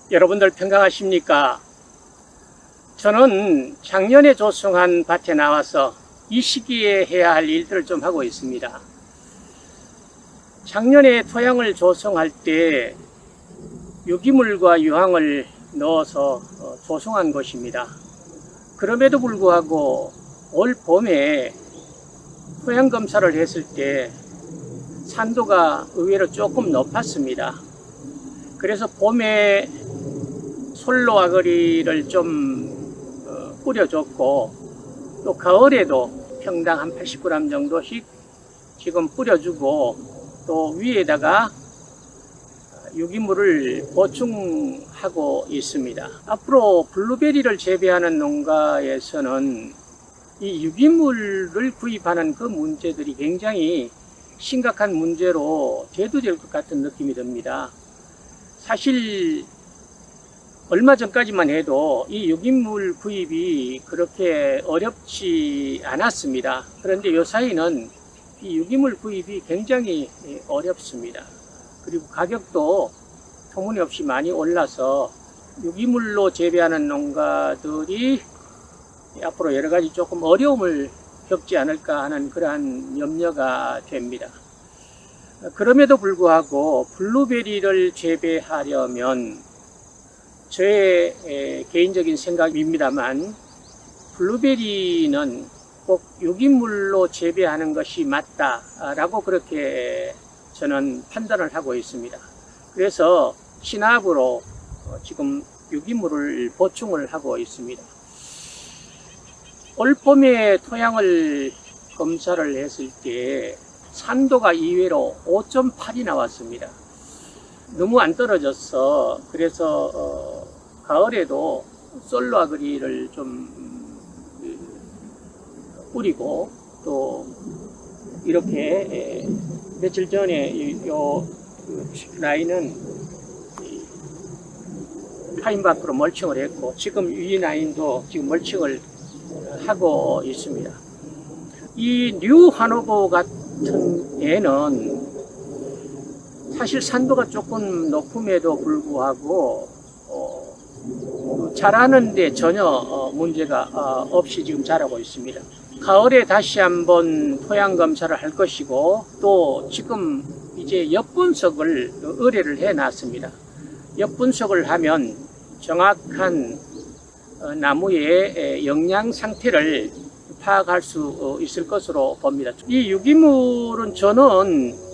여러분들 평강하십니까? 저는 작년에 조성한 밭에 나와서 이 시기에 해야 할 일들을 좀 하고 있습니다. 작년에 토양을 조성할 때 유기물과 유황을 넣어서 조성한 것입니다. 그럼에도 불구하고 올 봄에 토양 검사를 했을 때 산도가 의외로 조금 높았습니다. 그래서 봄에 솔로 아그리를 좀 뿌려줬고, 또 가을에도 평당 한 80g 정도씩 지금 뿌려주고, 또 위에다가 유기물을 보충하고 있습니다. 앞으로 블루베리를 재배하는 농가에서는 이 유기물을 구입하는 그 문제들이 굉장히 심각한 문제로 대두될 것 같은 느낌이 듭니다. 사실 얼마 전까지만 해도 이 유기물 구입이 그렇게 어렵지 않았습니다. 그런데 요 사이는 이 유기물 구입이 굉장히 어렵습니다. 그리고 가격도 터무니없이 많이 올라서 유기물로 재배하는 농가들이 앞으로 여러 가지 조금 어려움을 겪지 않을까 하는 그러한 염려가 됩니다. 그럼에도 불구하고 블루베리를 재배하려면 저의 개인적인 생각입니다만, 블루베리는 꼭 유기물로 재배하는 것이 맞다라고 그렇게 저는 판단을 하고 있습니다. 그래서 신압으로 지금 유기물을 보충을 하고 있습니다. 올 봄에 토양을 검사를 했을 때 산도가 이외로 5.8이 나왔습니다. 너무 안 떨어져서, 그래서 가을에도 솔로 아그리를 좀 뿌리고, 또 이렇게 며칠 전에 요 라인은 파인바크로 멀칭을 했고, 지금 이 라인도 지금 멀칭을 하고 있습니다. 이 뉴 하노버 같은 애는 사실 산도가 조금 높음에도 불구하고 자라는데 전혀 문제가 없이 지금 자라고 있습니다. 가을에 다시 한번 토양 검사를 할 것이고, 또 지금 이제 엿분석을 의뢰를 해 놨습니다. 엿분석을 하면 정확한 나무의 영양 상태를 파악할 수 있을 것으로 봅니다. 이 유기물은 저는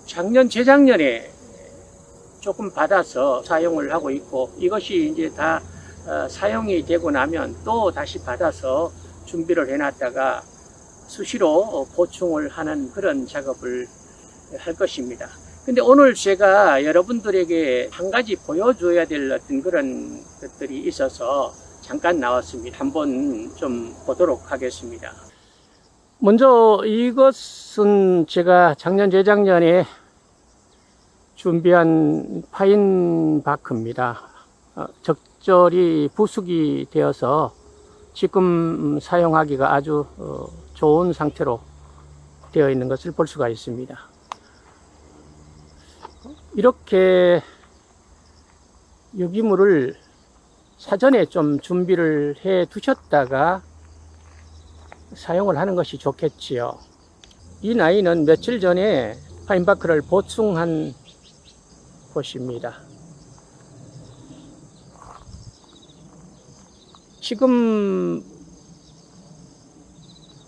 작년, 재작년에 조금 받아서 사용을 하고 있고, 이것이 이제 다 사용이 되고 나면 또 다시 받아서 준비를 해놨다가 수시로 보충을 하는 그런 작업을 할 것입니다. 근데 오늘 제가 여러분들에게 한 가지 보여줘야 될 어떤 그런 것들이 있어서 잠깐 나왔습니다. 한번 좀 보도록 하겠습니다. 먼저 이것은 제가 작년, 재작년에 준비한 파인바크입니다. 적절히 부숙이 되어서 지금 사용하기가 아주 좋은 상태로 되어 있는 것을 볼 수가 있습니다. 이렇게 유기물을 사전에 좀 준비를 해 두셨다가 사용을 하는 것이 좋겠지요. 이 나이는 며칠 전에 파인바크를 보충한 곳입니다. 지금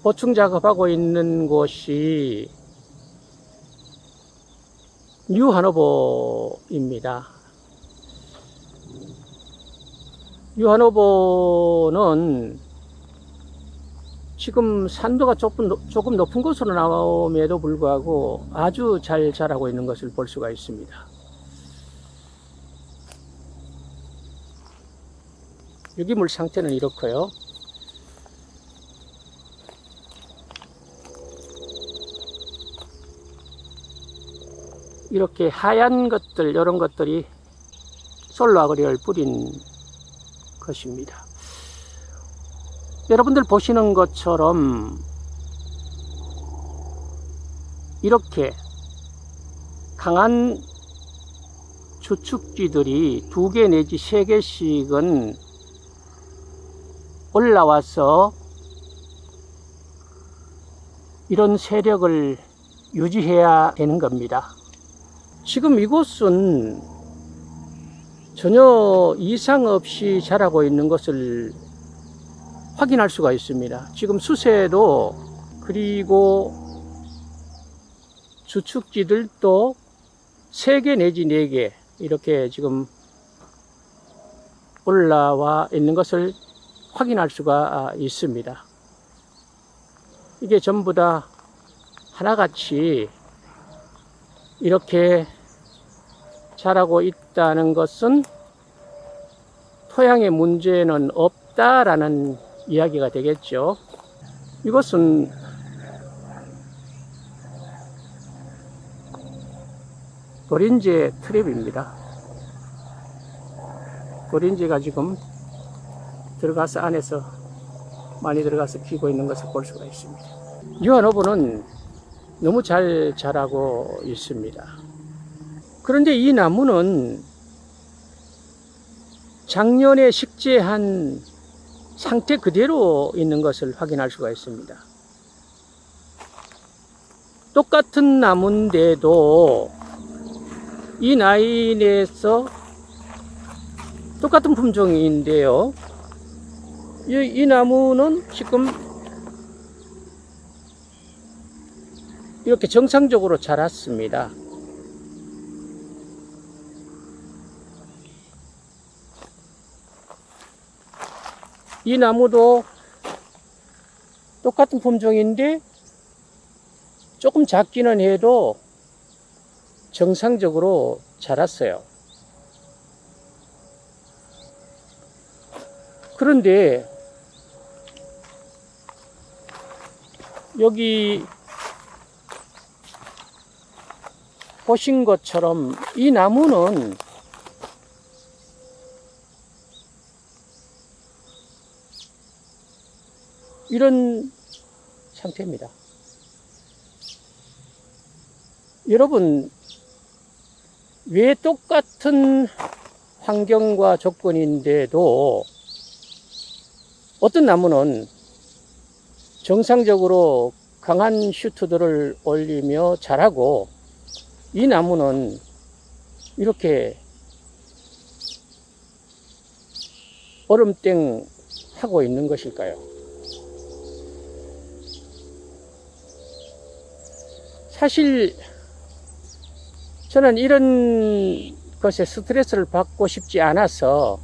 보충 작업하고 있는 곳이 뉴 하노버입니다. 뉴 하노버는 지금 산도가 조금 높은 곳으로 나옴에도 불구하고 아주 잘 자라고 있는 것을 볼 수가 있습니다. 유기물 상태는 이렇고요. 이렇게 하얀 것들, 이런 것들이 솔로 아그리를 뿌린 것입니다. 여러분들 보시는 것처럼 이렇게 강한 주축지들이 2개 내지 3개씩은 올라와서 이런 세력을 유지해야 되는 겁니다. 지금 이곳은 전혀 이상 없이 자라고 있는 것을 확인할 수가 있습니다. 지금 수세도 그리고 주축지들도 3개 내지 4개 이렇게 지금 올라와 있는 것을 확인할 수가 있습니다. 이게 전부 다 하나같이 이렇게 자라고 있다는 것은 토양에 문제는 없다라는 이야기가 되겠죠. 이것은 도린재 트랩입니다. 도린재가 지금 들어가서 안에서 많이 들어가서 피고 있는 것을 볼 수가 있습니다. 유한호부는 너무 잘 자라고 있습니다. 그런데 이 나무는 작년에 식재한 상태 그대로 있는 것을 확인할 수가 있습니다. 똑같은 나무인데도 이 나이 내에서 똑같은 품종인데요. 이 나무는 지금 이렇게 정상적으로 자랐습니다. 이 나무도 똑같은 품종인데 조금 작기는 해도 정상적으로 자랐어요. 그런데 여기 보신 것처럼 이 나무는 이런 상태입니다. 여러분, 왜 똑같은 환경과 조건인데도 어떤 나무는 정상적으로 강한 슈트들을 올리며 자라고 이 나무는 이렇게 얼음땡 하고 있는 것일까요? 사실 저는 이런 것에 스트레스를 받고 싶지 않아서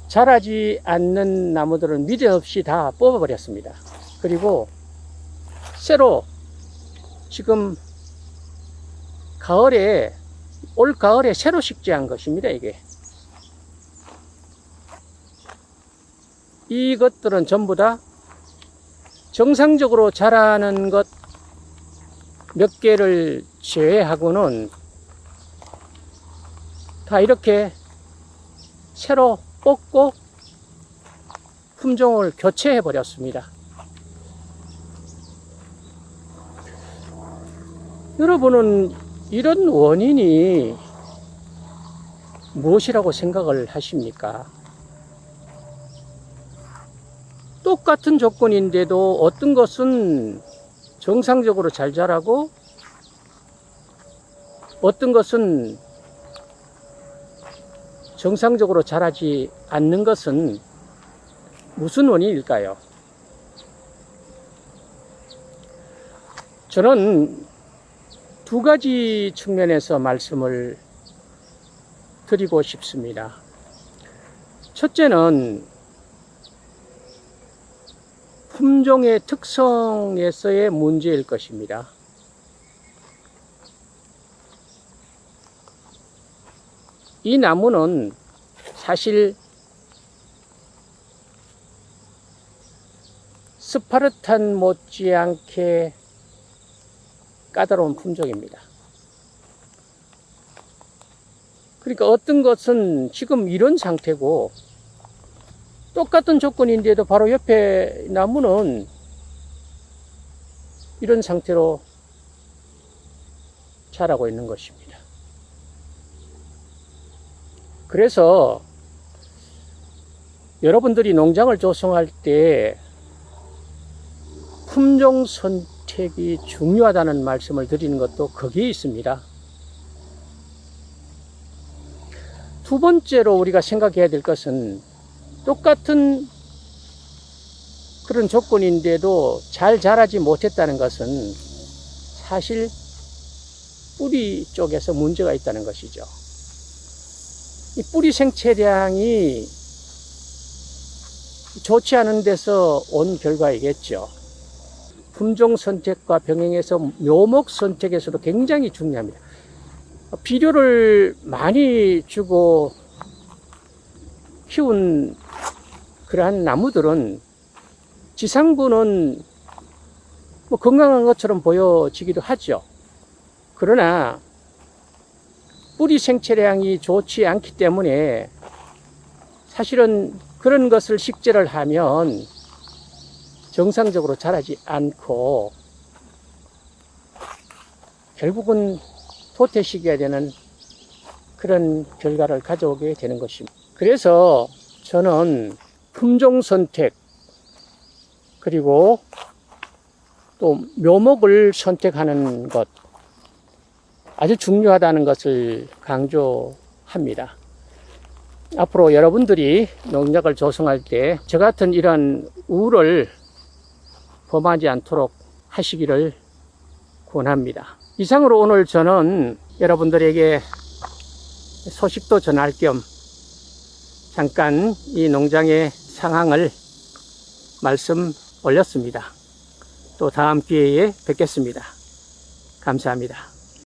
자라지 않는 나무들은 미련 없이 다 뽑아버렸습니다. 그리고 새로 지금 올 가을에 새로 식재한 것입니다. 이것들은 전부 다 정상적으로 자라는 것 몇 개를 제외하고는 다 이렇게 새로 뽑고 품종을 교체해 버렸습니다. 여러분은 이런 원인이 무엇이라고 생각을 하십니까? 똑같은 조건인데도 어떤 것은 정상적으로 잘 자라고 어떤 것은 정상적으로 자라지 않는 것은 무슨 원인일까요? 저는 2가지 측면에서 말씀을 드리고 싶습니다. 첫째는 품종의 특성에서의 문제일 것입니다. 이 나무는 사실 스파르탄 못지않게 까다로운 품종입니다. 그러니까 어떤 것은 지금 이런 상태고 똑같은 조건인데도 바로 옆에 나무는 이런 상태로 자라고 있는 것입니다. 그래서 여러분들이 농장을 조성할 때 품종 선택이 중요하다는 말씀을 드리는 것도 거기에 있습니다. 두 번째로 우리가 생각해야 될 것은 똑같은 그런 조건인데도 잘 자라지 못했다는 것은 사실 뿌리 쪽에서 문제가 있다는 것이죠. 이 뿌리 생채량이 좋지 않은 데서 온 결과이겠죠. 품종 선택과 병행해서 묘목 선택에서도 굉장히 중요합니다. 비료를 많이 주고 키운 그러한 나무들은 지상부는 뭐 건강한 것처럼 보여지기도 하죠. 그러나 뿌리 생채량이 좋지 않기 때문에 사실은 그런 것을 식재를 하면 정상적으로 자라지 않고 결국은 도태시켜야 되는 그런 결과를 가져오게 되는 것입니다. 그래서 저는 품종 선택 그리고 또 묘목을 선택하는 것 아주 중요하다는 것을 강조합니다. 앞으로 여러분들이 농작을 조성할 때 저 같은 이러한 우를 범하지 않도록 하시기를 권합니다. 이상으로 오늘 저는 여러분들에게 소식도 전할 겸 잠깐 이 농장의 상황을 말씀 올렸습니다. 또 다음 기회에 뵙겠습니다. 감사합니다.